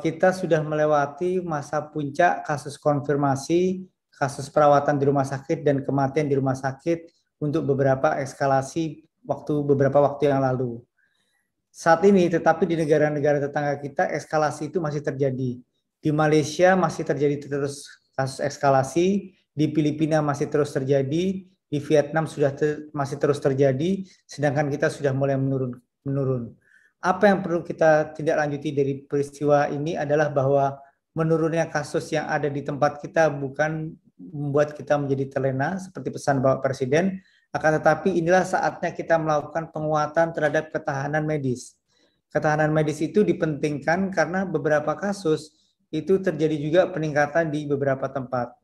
kita sudah melewati masa puncak kasus konfirmasi, kasus perawatan di rumah sakit dan kematian di rumah sakit untuk beberapa eskalasi beberapa waktu yang lalu. Saat ini, tetapi di negara-negara tetangga kita, eskalasi itu masih terjadi. Di Malaysia masih terjadi terus kasus eskalasi, di Filipina masih terus terjadi, di Vietnam masih terus terjadi, sedangkan kita sudah mulai menurun. Apa yang perlu kita tindak lanjuti dari peristiwa ini adalah bahwa menurunnya kasus yang ada di tempat kita bukan membuat kita menjadi terlena, seperti pesan Bapak Presiden, akan tetapi inilah saatnya kita melakukan penguatan terhadap ketahanan medis. Ketahanan medis itu dipentingkan karena beberapa kasus itu terjadi juga peningkatan di beberapa tempat.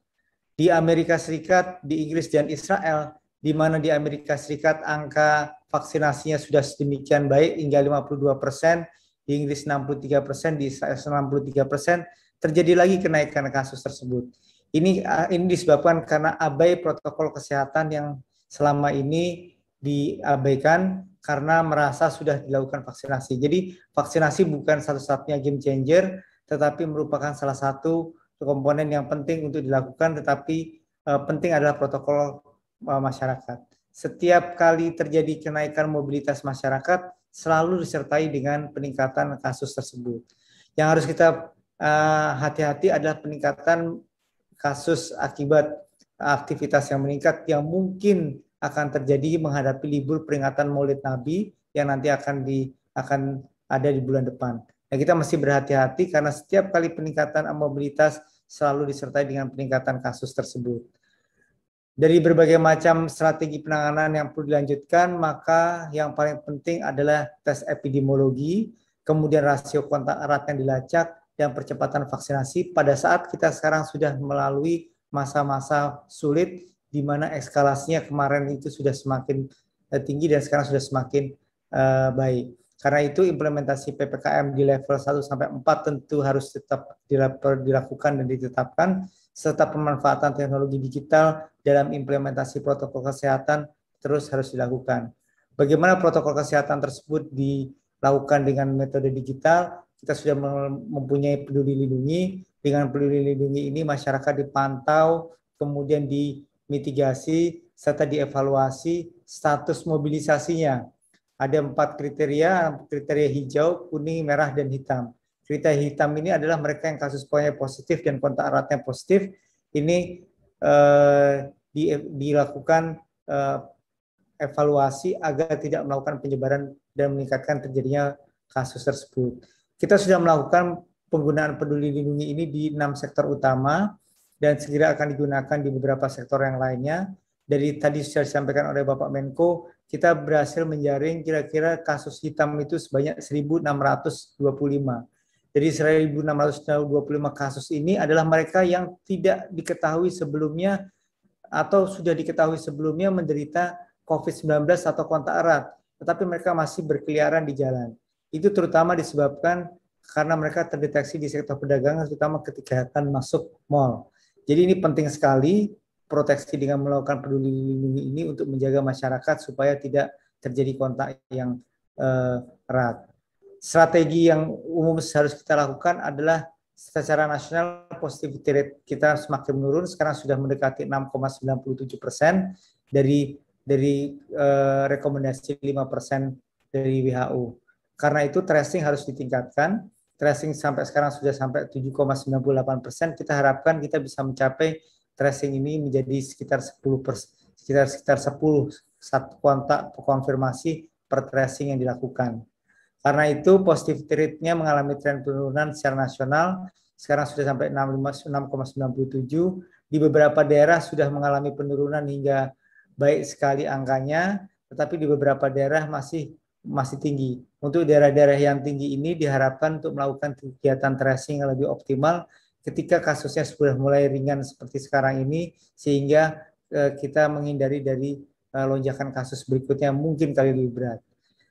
Di Amerika Serikat, di Inggris, dan Israel, di mana di Amerika Serikat angka vaksinasinya sudah sedemikian baik hingga 52%, di Inggris 63%, di Israel 63%, terjadi lagi kenaikan kasus tersebut. Ini disebabkan karena abai protokol kesehatan yang selama ini diabaikan karena merasa sudah dilakukan vaksinasi. Jadi vaksinasi bukan satu-satunya game changer, tetapi merupakan salah satu komponen yang penting untuk dilakukan, tetapi penting adalah protokol masyarakat. Setiap kali terjadi kenaikan mobilitas masyarakat, selalu disertai dengan peningkatan kasus tersebut. Yang harus kita hati-hati adalah peningkatan kasus akibat aktivitas yang meningkat yang mungkin akan terjadi menghadapi libur peringatan Maulid Nabi yang nanti akan ada di bulan depan. Nah, kita mesti berhati-hati karena setiap kali peningkatan mobilitas selalu disertai dengan peningkatan kasus tersebut. Dari berbagai macam strategi penanganan yang perlu dilanjutkan, maka yang paling penting adalah tes epidemiologi, kemudian rasio kontak erat yang dilacak, dan percepatan vaksinasi pada saat kita sekarang sudah melalui masa-masa sulit di mana eskalasinya kemarin itu sudah semakin tinggi dan sekarang sudah semakin baik. Karena itu implementasi PPKM di level 1 sampai 4 tentu harus tetap dilakukan dan ditetapkan, serta pemanfaatan teknologi digital dalam implementasi protokol kesehatan terus harus dilakukan. Bagaimana protokol kesehatan tersebut dilakukan dengan metode digital? Kita sudah mempunyai Peduli Lindungi. Dengan Peduli Lindungi ini masyarakat dipantau, kemudian dimitigasi, serta dievaluasi status mobilisasinya. Ada 4 kriteria hijau, kuning, merah, dan hitam. Kriteria hitam ini adalah mereka yang kasus positif dan kontak eratnya positif. Ini dilakukan evaluasi agar tidak melakukan penyebaran dan meningkatkan terjadinya kasus tersebut. Kita sudah melakukan penggunaan Peduli Lindungi ini di 6 sektor utama dan segera akan digunakan di beberapa sektor yang lainnya. Dari tadi sudah disampaikan oleh Bapak Menko, kita berhasil menjaring kira-kira kasus hitam itu sebanyak 1.625. Jadi 1.625 kasus ini adalah mereka yang tidak diketahui sebelumnya atau sudah diketahui sebelumnya menderita COVID-19 atau kontak erat, tetapi mereka masih berkeliaran di jalan. Itu terutama disebabkan karena mereka terdeteksi di sektor perdagangan, terutama ketika akan masuk mal. Jadi ini penting sekali proteksi dengan melakukan Peduli Lindungi ini untuk menjaga masyarakat supaya tidak terjadi kontak yang erat. Strategi yang umum harus kita lakukan adalah secara nasional positivity rate kita semakin menurun, sekarang sudah mendekati 6,97% dari rekomendasi 5% dari WHO. Karena itu tracing harus ditingkatkan. Tracing sampai sekarang sudah sampai 7,98%. Kita harapkan kita bisa mencapai tracing ini menjadi sekitar 10 kontak konfirmasi per tracing yang dilakukan. Karena itu positivity rate-nya mengalami tren penurunan secara nasional. Sekarang sudah sampai 6,97. Di beberapa daerah sudah mengalami penurunan hingga baik sekali angkanya, tetapi di beberapa daerah masih tinggi. Untuk daerah-daerah yang tinggi ini diharapkan untuk melakukan kegiatan tracing yang lebih optimal ketika kasusnya sudah mulai ringan seperti sekarang ini, sehingga kita menghindari dari lonjakan kasus berikutnya mungkin kali lebih berat.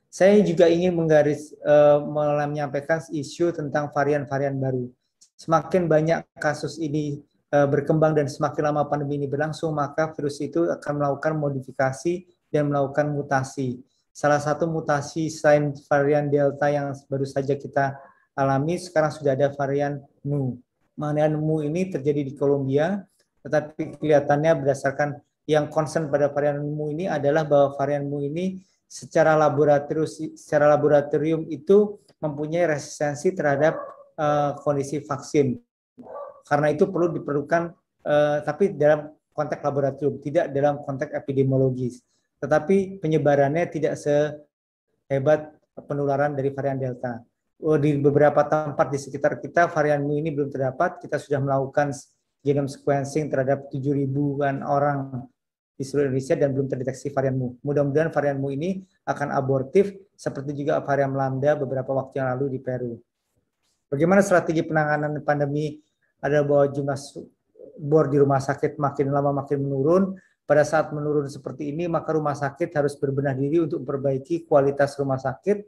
Saya juga ingin menyampaikan isu tentang varian-varian baru. Semakin banyak kasus ini berkembang dan semakin lama pandemi ini berlangsung, maka virus itu akan melakukan modifikasi dan melakukan mutasi. Salah satu mutasi selain varian Delta yang baru saja kita alami, sekarang sudah ada varian Mu. Varian Mu ini terjadi di Kolombia, tetapi kelihatannya berdasarkan yang concern pada varian Mu ini adalah bahwa varian Mu ini secara laboratorium itu mempunyai resistensi terhadap kondisi vaksin. Karena itu perlu diperlukan, tapi dalam konteks laboratorium, tidak dalam konteks epidemiologis. Tetapi penyebarannya tidak sehebat penularan dari varian Delta. Di beberapa tempat di sekitar kita, varian Mu ini belum terdapat. Kita sudah melakukan genome sequencing terhadap 7.000-an orang di seluruh Indonesia dan belum terdeteksi varian Mu. Mudah-mudahan varian Mu ini akan abortif, seperti juga varian Lambda beberapa waktu yang lalu di Peru. Bagaimana strategi penanganan pandemi adalah bahwa jumlah bor di rumah sakit makin lama makin menurun. Pada saat menurun seperti ini, maka rumah sakit harus berbenah diri untuk memperbaiki kualitas rumah sakit,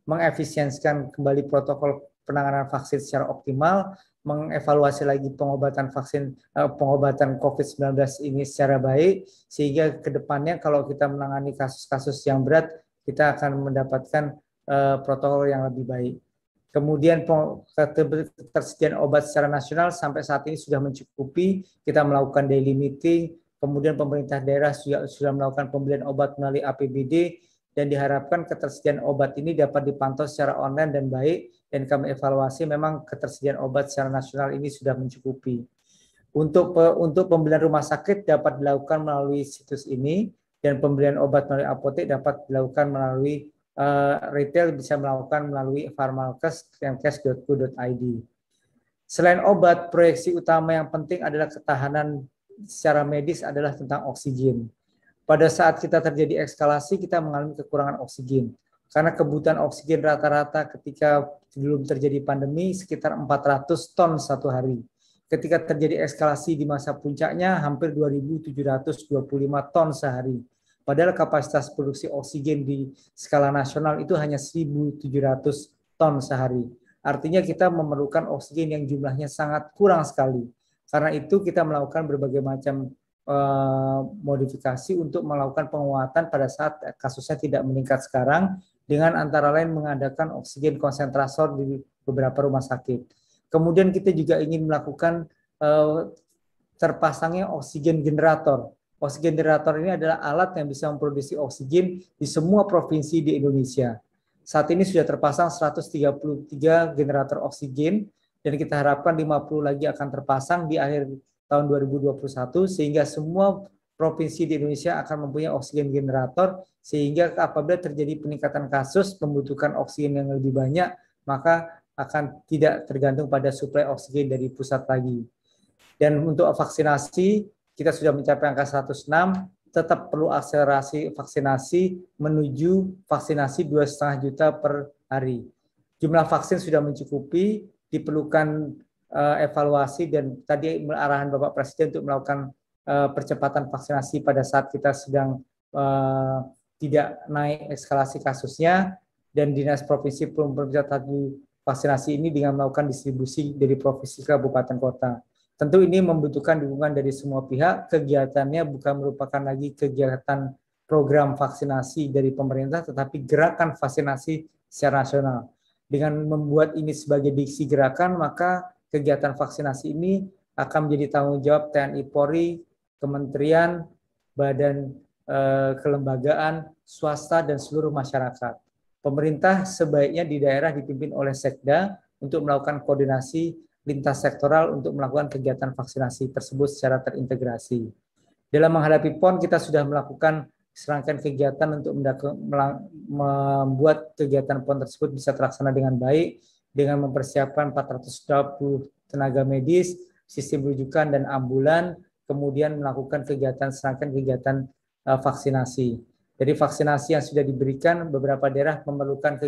mengefisiensikan kembali protokol penanganan vaksin secara optimal, mengevaluasi lagi pengobatan COVID-19 ini secara baik, sehingga ke depannya kalau kita menangani kasus-kasus yang berat, kita akan mendapatkan protokol yang lebih baik. Kemudian ketersediaan obat secara nasional sampai saat ini sudah mencukupi. Kita melakukan daily meeting, kemudian pemerintah daerah sudah melakukan pembelian obat melalui APBD, dan diharapkan ketersediaan obat ini dapat dipantau secara online dan baik, dan kami evaluasi memang ketersediaan obat secara nasional ini sudah mencukupi. Untuk pembelian rumah sakit dapat dilakukan melalui situs ini, dan pembelian obat melalui apotek dapat dilakukan melalui retail, bisa melakukan melalui farmalkes.kemkes.go.id. Selain obat, proyeksi utama yang penting adalah ketahanan secara medis adalah tentang oksigen. Pada saat kita terjadi eskalasi, kita mengalami kekurangan oksigen. Karena kebutuhan oksigen rata-rata ketika belum terjadi pandemi sekitar 400 ton satu hari. Ketika terjadi eskalasi di masa puncaknya hampir 2.725 ton sehari. Padahal kapasitas produksi oksigen di skala nasional itu hanya 1.700 ton sehari. Artinya kita memerlukan oksigen yang jumlahnya sangat kurang sekali. Karena itu kita melakukan berbagai macam modifikasi untuk melakukan penguatan pada saat kasusnya tidak meningkat sekarang, dengan antara lain mengadakan oksigen konsentrator di beberapa rumah sakit. Kemudian kita juga ingin melakukan terpasangnya oksigen generator. Oksigen generator ini adalah alat yang bisa memproduksi oksigen di semua provinsi di Indonesia. Saat ini sudah terpasang 133 generator oksigen, dan kita harapkan 50 lagi akan terpasang di akhir tahun 2021, sehingga semua provinsi di Indonesia akan mempunyai oksigen generator, sehingga apabila terjadi peningkatan kasus membutuhkan oksigen yang lebih banyak, maka akan tidak tergantung pada suplai oksigen dari pusat lagi. Dan untuk vaksinasi, kita sudah mencapai angka 106, tetap perlu akselerasi vaksinasi menuju vaksinasi 2,5 juta per hari. Jumlah vaksin sudah mencukupi, diperlukan evaluasi, dan tadi arahan Bapak Presiden untuk melakukan percepatan vaksinasi pada saat kita sedang tidak naik eskalasi kasusnya, dan Dinas Provinsi belum tadi vaksinasi ini dengan melakukan distribusi dari provinsi ke kabupaten kota. Tentu ini membutuhkan dukungan dari semua pihak. Kegiatannya bukan merupakan lagi kegiatan program vaksinasi dari pemerintah, tetapi gerakan vaksinasi secara nasional. Dengan membuat ini sebagai diksi gerakan, maka kegiatan vaksinasi ini akan menjadi tanggung jawab TNI Polri, kementerian, badan kelembagaan, swasta, dan seluruh masyarakat. Pemerintah sebaiknya di daerah dipimpin oleh Sekda untuk melakukan koordinasi lintas sektoral untuk melakukan kegiatan vaksinasi tersebut secara terintegrasi. Dalam menghadapi PON, kita sudah melakukan serangkaian kegiatan untuk membuat kegiatan PON tersebut bisa terlaksana dengan baik, dengan mempersiapkan 420 tenaga medis, sistem rujukan, dan ambulan, kemudian melakukan serangkaian kegiatan vaksinasi. Dari vaksinasi yang sudah diberikan, beberapa daerah memerlukan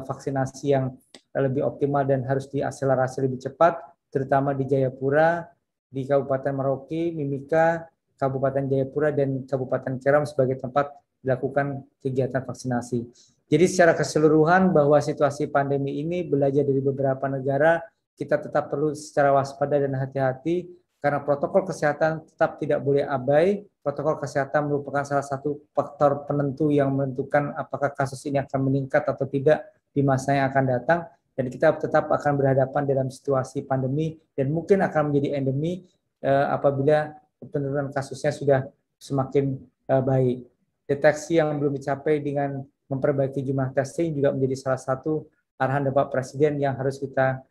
vaksinasi yang lebih optimal dan harus diakselerasi lebih cepat, terutama di Jayapura, di Kabupaten Merauke, Mimika, Kabupaten Jayapura, dan Kabupaten Kerom sebagai tempat dilakukan kegiatan vaksinasi. Jadi secara keseluruhan bahwa situasi pandemi ini belajar dari beberapa negara, kita tetap perlu secara waspada dan hati-hati, karena protokol kesehatan tetap tidak boleh abai. Protokol kesehatan merupakan salah satu faktor penentu yang menentukan apakah kasus ini akan meningkat atau tidak di masa yang akan datang. dan kita tetap akan berhadapan dalam situasi pandemi dan mungkin akan menjadi endemi apabila penurunan kasusnya sudah semakin baik. Deteksi yang belum dicapai dengan memperbaiki jumlah testing juga menjadi salah satu arahan Bapak Presiden yang harus kita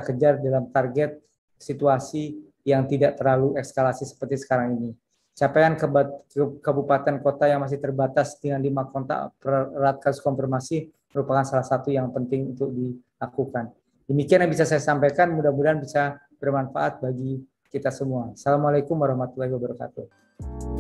kejar dalam target situasi yang tidak terlalu eskalasi seperti sekarang ini. Capaian kabupaten kota yang masih terbatas dengan 5 kontak erat kasus konfirmasi merupakan salah satu yang penting untuk dilakukan. Demikian yang bisa saya sampaikan, mudah-mudahan bisa bermanfaat bagi kita semua. Assalamualaikum warahmatullahi wabarakatuh.